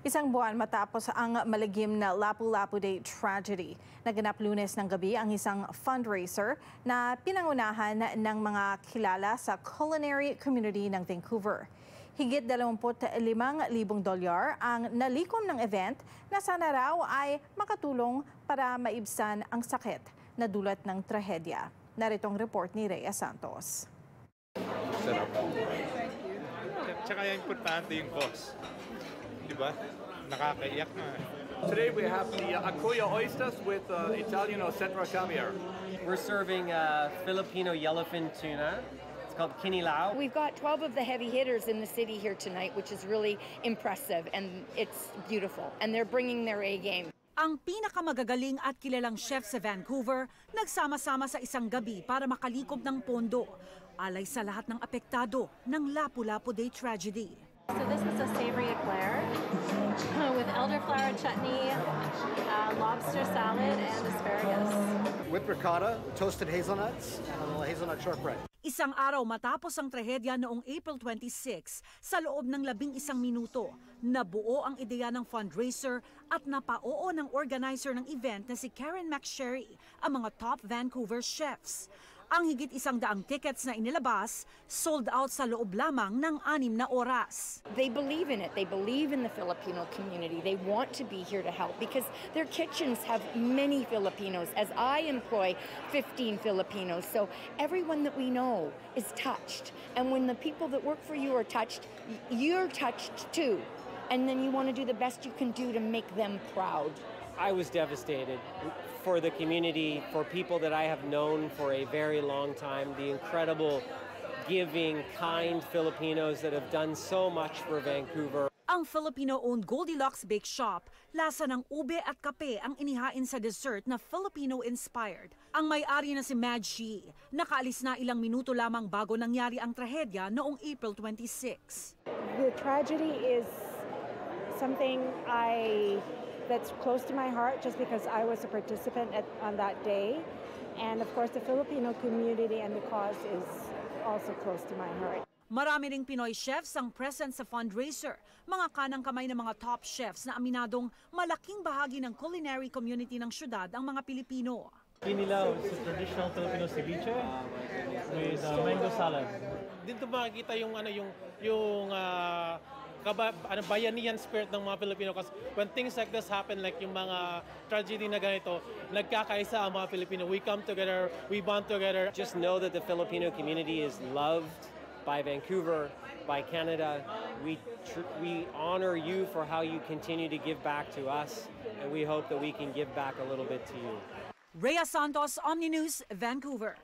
Isang buwan matapos ang malagim na Lapu-Lapu Day tragedy, naganap Lunes ng gabi ang isang fundraiser na pinangunahan ng mga kilala sa culinary community ng Vancouver. Higit 25,000 dolyar ang nalikom ng event na sana raw ay makatulong para maibsan ang sakit na dulot ng trahedya. Narito ang report ni Rhea Santos. Sarap. Tsaka yung importante yung cost. Diba? Nakakaiyak na. Today we have the Akuya oysters with Italian or Central caviar. We're serving Filipino yellowfin tuna. It's called kinilaw. We've got 12 of the heavy hitters in the city here tonight, which is really impressive, and it's beautiful. And they're bringing their A game. Ang pinakamagagaling at kilalang chef sa Vancouver, nagsama-sama sa isang gabi para makalikob ng pondo. Alay sa lahat ng apektado ng Lapu-Lapu Day tragedy. So this is a savory eclair with elderflower chutney, lobster salad, and asparagus. With ricotta, toasted hazelnuts, and a little hazelnut shortbread. Isang araw matapos ang trahedya noong April 26, sa loob ng 11 minuto, nabuo ang ideya ng fundraiser at napao ng organizer ng event na si Karen McSherry ang mga top Vancouver chefs. Ang higit 100 tickets na inilabas, sold out sa loob lamang ng 6 na oras. They believe in it. They believe in the Filipino community. They want to be here to help because their kitchens have many Filipinos, as I employ 15 Filipinos. So everyone that we know is touched. And when the people that work for you are touched, you're touched too. And then you want to do the best you can do to make them proud. I was devastated for the community, for people that I have known for a very long time, the incredible, giving, kind Filipinos that have done so much for Vancouver. Ang Filipino-owned Goldilocks Bake Shop, lasa ng ube at kape ang inihain sa dessert na Filipino-inspired. Ang may-ari na si Mad Shi, nakaalis na ilang minuto lamang bago nangyari ang trahedya noong April 26. The tragedy is something that's close to my heart just because I was a participant on that day. And of course, the Filipino community and the cause is also close to my heart. Marami ring Pinoy chefs ang present sa fundraiser, mga kanang kamay ng mga top chefs na aminadong malaking bahagi ng culinary community ng syudad ang mga Pilipino. Kinilaw is a traditional Filipino ceviche with mango salad. Dito makikita yung bayanihan spirit ng mga Pilipino kasi when things like this happen, like yung mga tragedy na ganito, nagkakaisa ang mga Pilipino. We come together, we bond together. Just know that the Filipino community is loved by Vancouver, by Canada. We honor you for how you continue to give back to us, and we hope that we can give back a little bit to you. Rhea Santos, Omni News, Vancouver.